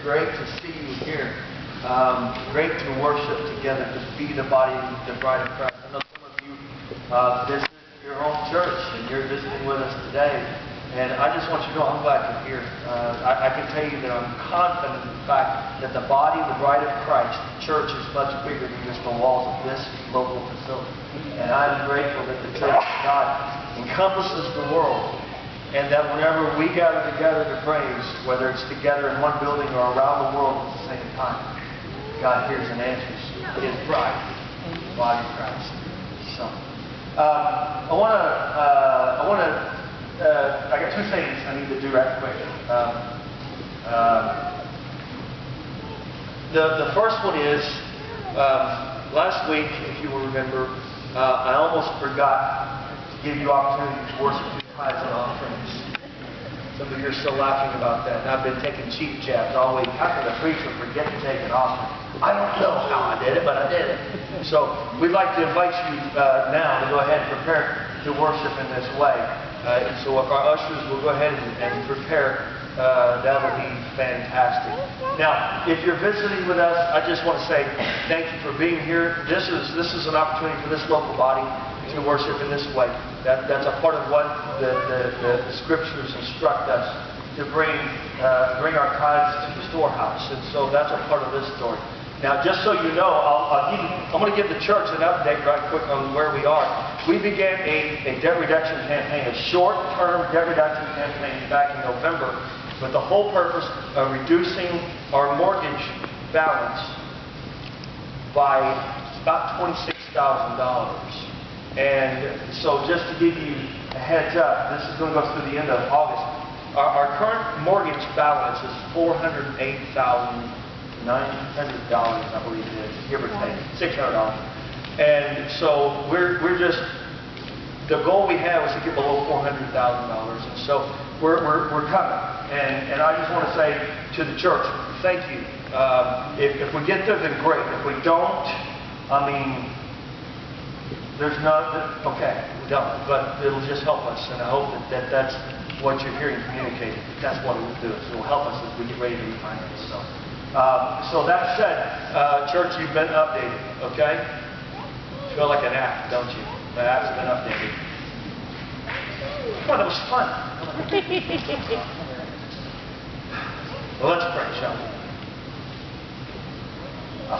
great to see you here. Great to worship together, to be the body, the bride of Christ. I know some of you visit your home church and you're visiting with us today. And I just want you to know I'm glad you're here. I can tell you that I'm confident in the fact that the body, the bride of Christ, the church is much bigger than just the walls of this local facility. And I'm grateful that the church of God encompasses the world. And that whenever we gather together to praise, whether it's together in one building or around the world at the same time, God hears and answers His bride, the body of Christ. So, I got two things I need to do right quick. The first one is, last week, if you will remember, I almost forgot to give you opportunity to worship your tithes and offerings. Some of you are still laughing about that. And I've been taking cheap jabs all week. How can a preacher forget to take an offering? I don't know how I did it, but I did it. So we'd like to invite you now to go ahead and prepare to worship in this way. And so if our ushers will go ahead and prepare, that would be fantastic. Now, if you're visiting with us, I just want to say thank you for being here. This is an opportunity for this local body to worship in this way. That's a part of what the Scriptures instruct us to bring our tithes to the storehouse. And so that's a part of this story. Now, just so you know, I'm going to give the church an update right quick on where we are. We began a debt reduction campaign, a short-term debt reduction campaign back in November with the whole purpose of reducing our mortgage balance by about $26,000. And so just to give you a heads up, this is going to go through the end of August. Our current mortgage balance is $408,900, I believe it is, give or take, $600. And so we're just, the goal we have is to get below $400,000. And so we're coming. And I just want to say to the church, thank you. If we get there, then great. If we don't, I mean, there's not, okay, we don't. But it'll just help us. And I hope that that's what you're hearing communicated. That's what it will do. It will help us as we get ready to refinance. So that said, church, you've been updated, okay? You feel like an app, don't you? The app's been updated. Well, that was fun. Well, let's pray, shall we?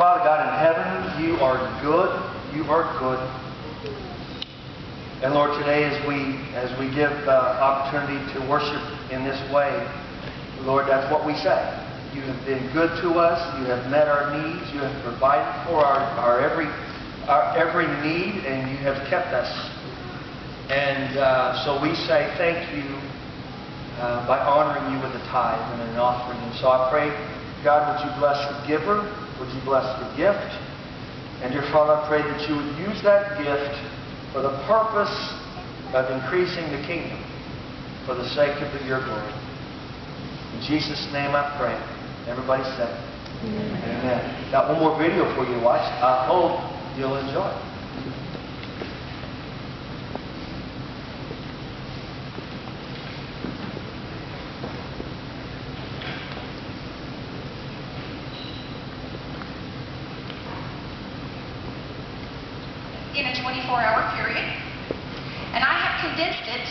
Father God in heaven, you are good. You are good. And Lord, today as we give opportunity to worship in this way, Lord, that's what we say. You have been good to us. You have met our needs. You have provided for our every need, and you have kept us. And so we say thank you by honoring you with a tithe and an offering. And so I pray, God, would you bless the giver? Would you bless the gift? And dear Father, I pray that you would use that gift for the purpose of increasing the kingdom for the sake of your glory. In Jesus' name I pray. Everybody said Amen. Amen. Got one more video for you to watch. I hope you'll enjoy it. In a 24-hour period, and I have condensed it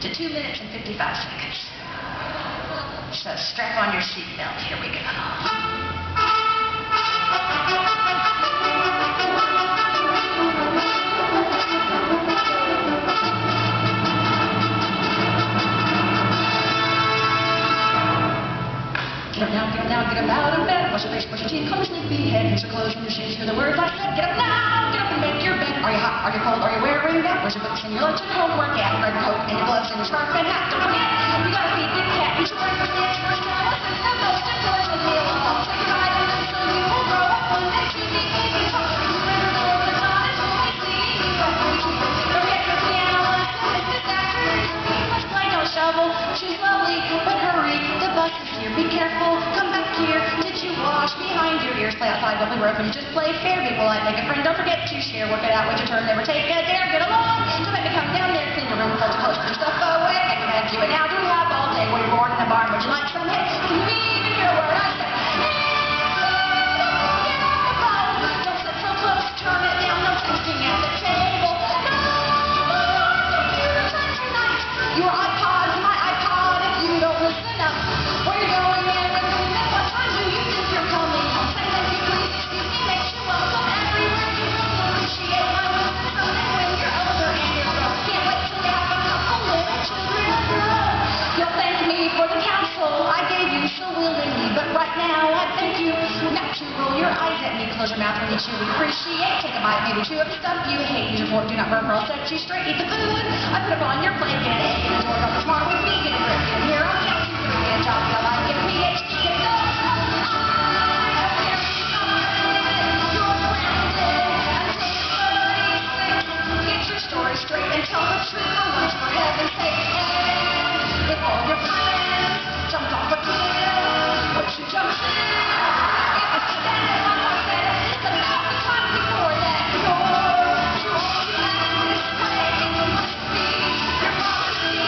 to 2 minutes and 55 seconds. So strap on your seatbelt. Here we go. Get up now, get up out of bed. Wash your face, brush your teeth, comb your sleepy head. Rinse your clothes from your shoes, hear the words I said. Get up now, get up and make your bed. Are you hot? Are you cold? Are you wearing that? Where's your books and your lunch and homework at? Grab your coat and your gloves and your scarf and hat. Don't forget, we gotta feed the cat. You should break your snacks first time. Listen, and most importantly, I'll say goodbye to them so you will grow up one day to be easy talk. Remember, the Lord of God is always leading you right where you keep it. Don't forget your piano lesson. Mrs. Actor is me. Must play no shovel. She's lovely, but hurry. The bus is here. Be careful. Come back here. Did you wash behind your ears? Play outside, don't be broken. You just play fair. Be polite, make a friend. Don't forget to share. Work it out with your turn. Never take a dare. Get along. So let me come down there. Clean your room. Fold your clothes. Put your stuff away. I can have you and now do have all day. Were you born in a barn? Would you like some hay? Can you even hear a word I say? close your mouth when you chew. We appreciate. Take a bite, maybe chew up stuff you hate. Use your fork, do not burn, girl. Set you straight. Eat the food. I put it on your plate. Get it. Get it. Work on the smart with me. Get a grip. Get here. I'll get you. Get a job. Get a life. Get a PhD. Get a go. Get your story straight and tell the truth for once, for heaven's sake. And if all your friends jumped off a cliff, would you jump in? It was today, like I said, it's about the time before that. You act this way, it must be your policy.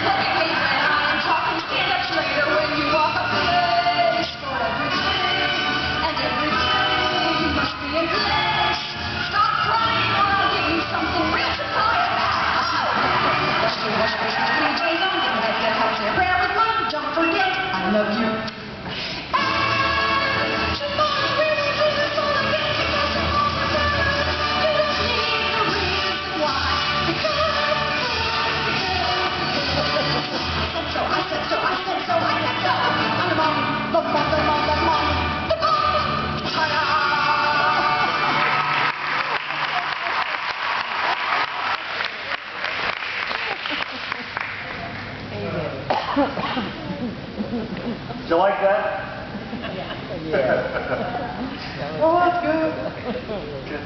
Look at me when I am talking, stand up straighter when you walk a place. For everything and everything must be in place. Stop crying or I'll give you something real to cry about. Wash your face with your PJs on, get ready to have your prayer with mom. Don't forget, I love you. And tomorrow we will do this all again because it won't return. You don't need the reason why. Because I said so, I said so, I said so, I said so. I'm the mom, the mom, the mom, the mom, the mom. Ta-da! Did you like that? Well, that's good. Good.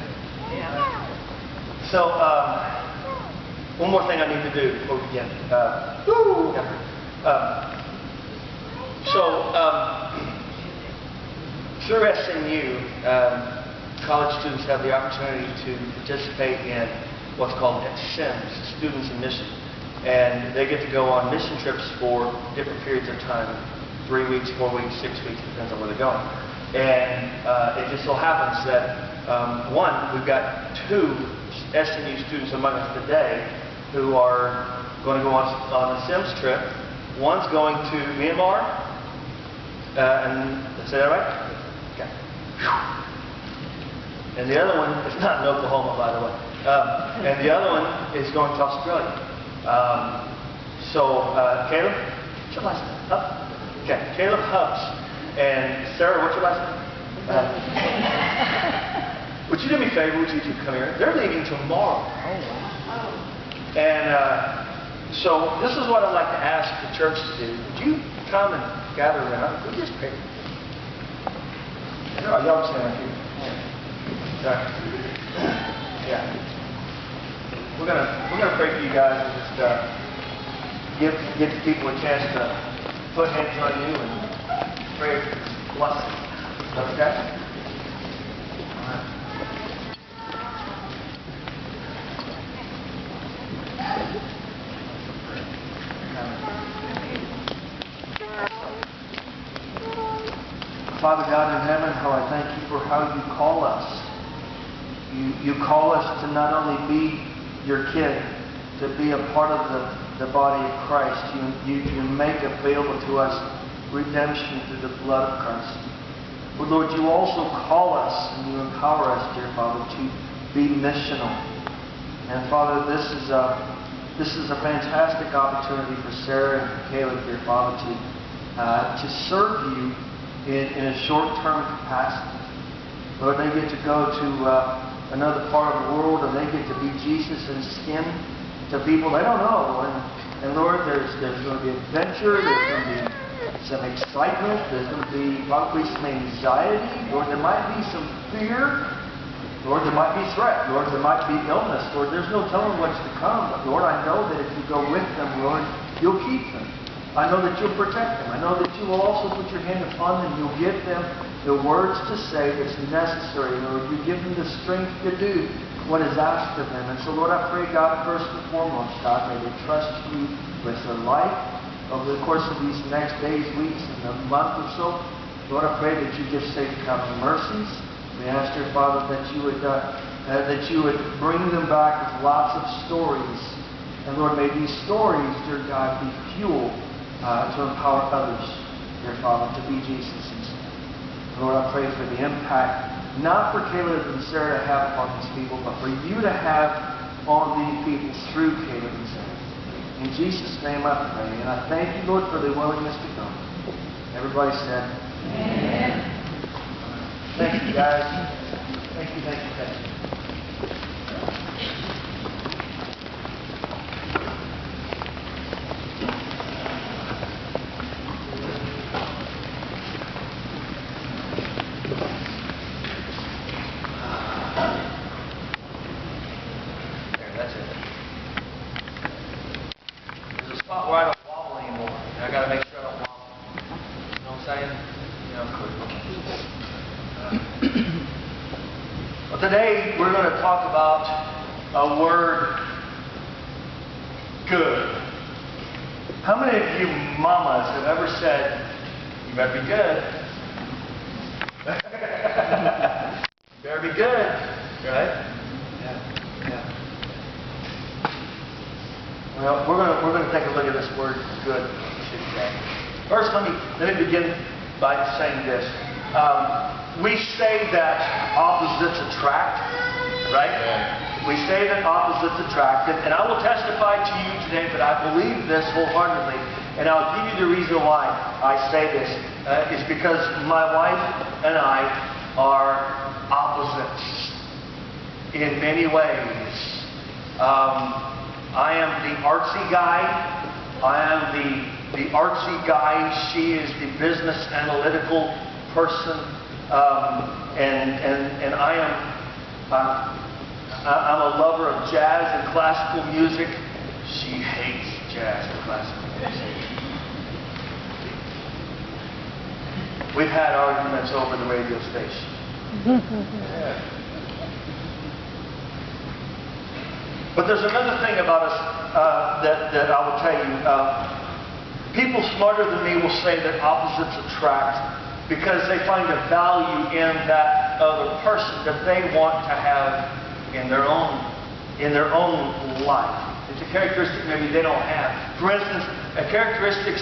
So, one more thing I need to do before we begin. Through SNU, college students have the opportunity to participate in what's called SIMS, Students in Mission. And they get to go on mission trips for different periods of time, 3 weeks, 4 weeks, 6 weeks, depends on where they're going. And it just so happens that, one, we've got 2 SNU students among us today who are going to go on a SIMS trip. One's going to Myanmar, and say that right? Okay. And the other one is not in Oklahoma, by the way. And the other one is going to Australia. Caleb, what's your last name? Hubbs? Okay, Caleb Hubbs. And Sarah, what's your last name? Would you do me a favor? Would you two come here? They're leaving tomorrow. And so this is what I'd like to ask the church to do. Would you come and gather around? We just pray. Oh, y'all stand right here. Yeah. We're gonna pray for you guys and just give the people a chance to put hands on you and pray blessing. Is that okay? All right. Father God in heaven, how I thank you for how you call us. You call us to not only be your kid, to be a part of the body of Christ. You make available to us redemption through the blood of Christ. But Lord, you also call us and you empower us, dear Father, to be missional. And Father, this is a fantastic opportunity for Sarah and for Caleb, dear Father, to serve you in a short-term capacity. Lord, they get to go to another part of the world, and they get to be Jesus in skin to people they don't know. And Lord, there's going to be adventure, there's going to be some excitement, there's going to be probably some anxiety. Lord, there might be some fear. Lord, there might be threat. Lord, there might be illness. Lord, there's no telling what's to come. But Lord, I know that if you go with them, Lord, you'll keep them. I know that you'll protect them. I know that you will also put your hand upon them. You'll give them the words to say that's necessary. Lord, you give them the strength to do what is asked of them. And so, Lord, I pray, God, first and foremost, God, may they trust you with their life over the course of these next days, weeks, and a month or so. Lord, I pray that you give safe traveling mercies. We ask, dear Father, that you would bring them back with lots of stories. And Lord, may these stories, dear God, be fuel to empower others, dear Father, to be Jesus instead. Lord, I pray for the impact, not for Caleb and Sarah to have upon these people, but for you to have on these people through Caleb and Sarah. In Jesus' name I pray. And I thank you, Lord, for the willingness to come. Everybody said, Amen. Thank you, guys. Thank you, thank you, thank you. There, that's it. There's a spot where I don't wobble anymore. And I got to make sure I don't wobble. You know what I'm saying? You know, well, today we're going to talk about a word, good. How many of you mamas have ever said, you better be good? You better be good, right? Yeah. Well, we're going to take a look at this word, good, today. First, let me begin by saying this. We say that opposites attract, right? We say that opposites attract, and I will testify to you today that I believe this wholeheartedly, and I'll give you the reason why I say this. Is because my wife and I are opposites in many ways. I am the artsy guy. The artsy guy. She is the business analytical person, and I'm a lover of jazz and classical music. She hates jazz and classical music. We've had arguments over the radio station. But there's another thing about us that I will tell you. People smarter than me will say that opposites attract because they find a value in that other person that they want to have in their own life. It's a characteristic maybe they don't have. For instance, a characteristic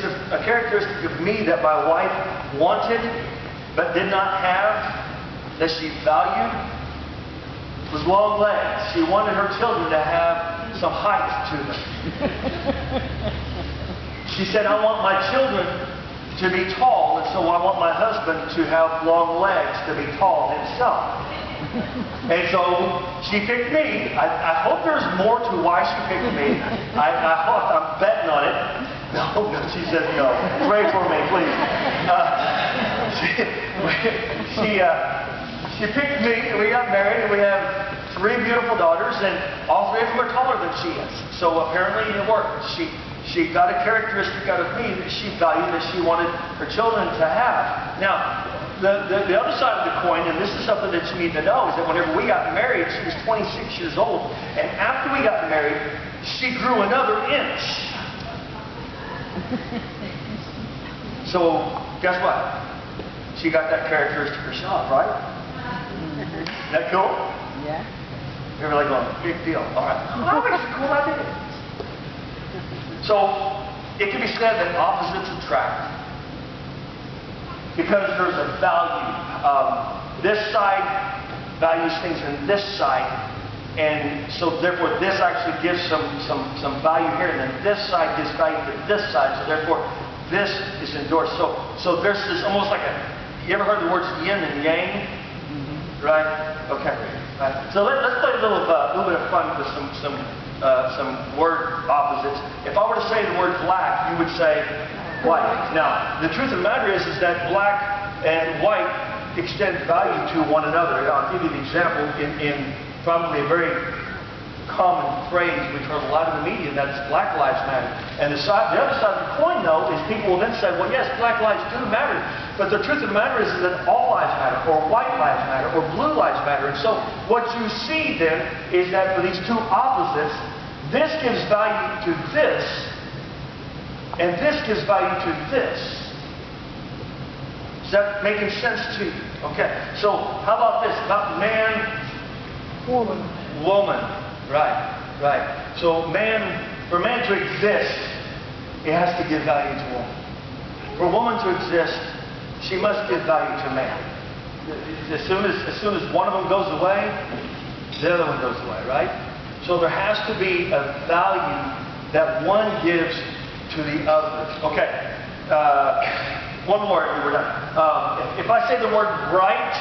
of me that my wife wanted but did not have, that she valued, was long legs. She wanted her children to have some height to them. She said, I want my children to be tall, and so I want my husband to have long legs to be tall himself. And so she picked me. I hope there's more to why she picked me. I'm betting on it. No, she says no. Pray for me, please. She picked me, and we got married, and we have 3 beautiful daughters, and all 3 of them are taller than she is. So apparently it worked. She got a characteristic out of me that she valued, that she wanted her children to have. Now, the other side of the coin, and this is something that you need to know, is that whenever we got married, she was 26 years old, and after we got married, she grew another inch. So, guess what? She got that characteristic herself, right? Isn't that cool? Yeah. You're like going, big deal. All right. Well, that's a cool idea. So, it can be said that opposites attract because there's a value. This side values things in this side, and so therefore this actually gives some value here, and then this side gives value to this side, so therefore this is endorsed. So there's this almost like you ever heard the words yin and yang? Right? Okay. So let's play a little bit of fun with some word opposites. If I were to say the word black, you would say white. Now, the truth of the matter is that black and white extend value to one another. I'll give you the example in probably a very common phrase we've heard a lot in the media, and that's Black Lives Matter. And the other side of the coin, though, is people will then say, well, yes, black lives do matter, but the truth of the matter is that all lives matter, or white lives matter, or blue lives matter. And so what you see then is that for these 2 opposites, this gives value to this, and this gives value to this. Is that making sense to you? Okay, so how about this? About man, Woman. woman. Right. So for man to exist, it has to give value to woman. For a woman to exist, she must give value to man. As soon as one of them goes away, the other one goes away, right? So there has to be a value that one gives to the other. Okay. One more and we're done. If I say the word bright,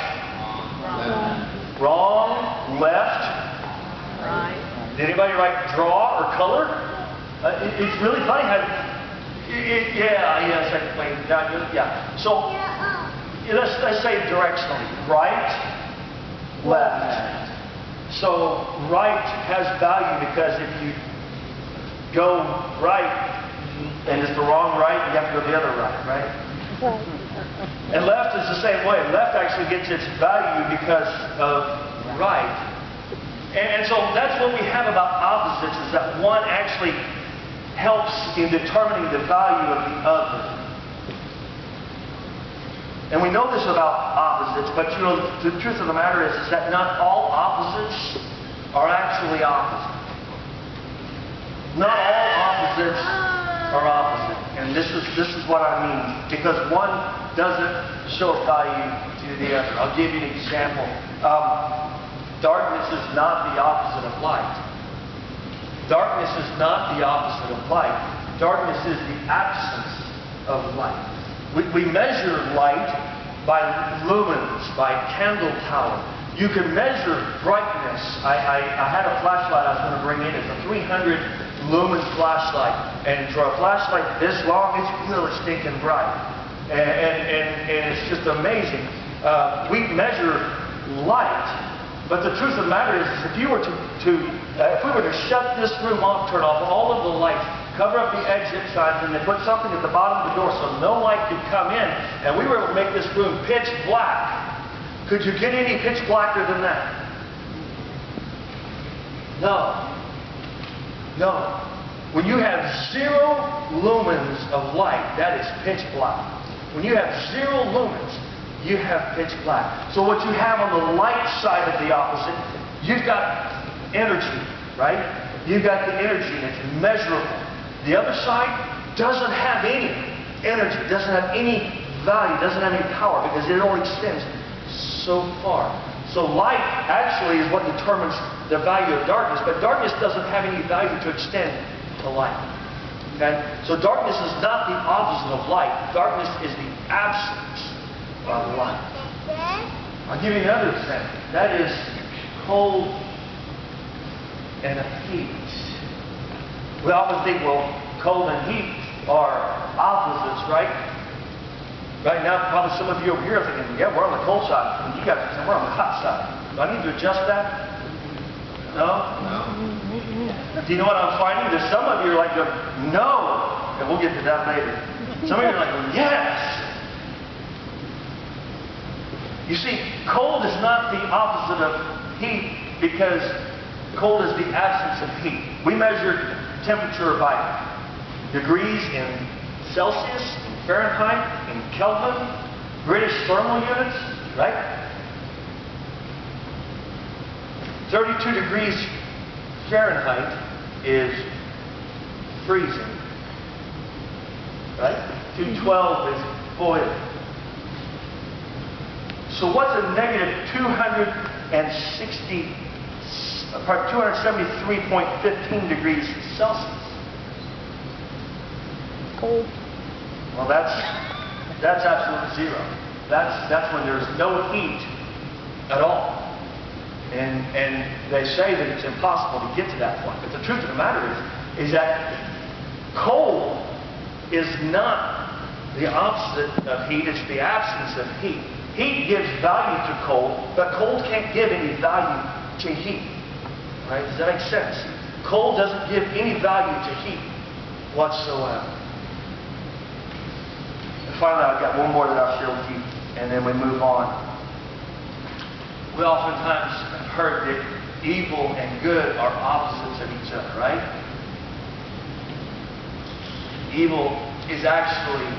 Wrong. Left. Right. Did anybody write draw or color? It's really funny how. Yeah, second plane. Yeah. So let's say directionally. Right, left. So right has value because if you go right and it's the wrong right, you have to go the other right? And left is the same way. Left actually gets its value because of right. And so that's what we have about opposites, is that one actually helps in determining the value of the other. And we know this about opposites, but you know, the truth of the matter is that not all opposites are actually opposite. Not all opposites are opposite. And this is what I mean, because one doesn't show value to the other. I'll give you an example. Darkness is not the opposite of light. Darkness is not the opposite of light. Darkness is the absence of light. We measure light by lumens, by candle power. You can measure brightness. I had a flashlight I was going to bring in. It's a 300 lumen flashlight. And for a flashlight this long, it's really stinking bright. And it's just amazing. We measure light. But the truth of the matter is, if we were to shut this room off, turn off all of the lights, cover up the exit signs, and then put something at the bottom of the door so no light could come in, and we were able to make this room pitch black, could you get any pitch blacker than that? No. No. When you have 0 lumens of light, that is pitch black. When you have 0 lumens, you have pitch black. So what you have on the light side of the opposite, you've got energy, right? You've got the energy and it's measurable. The other side doesn't have any energy, doesn't have any value, doesn't have any power because it only extends so far. So light actually is what determines the value of darkness, but darkness doesn't have any value to extend to light. Okay? So darkness is not the opposite of light. Darkness is the absence of light. I'll give you another example. That is cold and heat. We often think, well, cold and heat are opposites, right? Right now, probably some of you over here are thinking, yeah, we're on the cold side. And you guys are saying, we're on the hot side. Do I need to adjust that? No? Do you know what I'm finding? There's some of you are like, no. And we'll get to that later. Some of you are like, yes. You see, cold is not the opposite of heat because cold is the absence of heat. We measure temperature by degrees in Celsius, in Fahrenheit, in Kelvin, British thermal units, right? 32 degrees Fahrenheit is freezing, right? 212 is boiling. So what's a negative 273.15 degrees Celsius? Cold. Well, that's absolute zero. That's when there's no heat at all. And they say that it's impossible to get to that point. But the truth of the matter is that cold is not the opposite of heat, it's the absence of heat. Heat gives value to cold, but cold can't give any value to heat. Right? Does that make sense? Cold doesn't give any value to heat whatsoever. And finally, I've got one more that I'll share with you, and then we move on. We oftentimes have heard that evil and good are opposites of each other, right? Evil is actually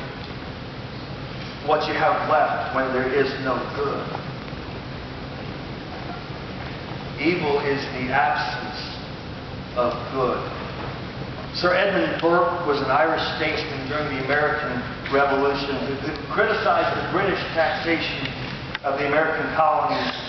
what you have left when there is no good. Evil is the absence of good. Sir Edmund Burke was an Irish statesman during the American Revolution who criticized the British taxation of the American colonies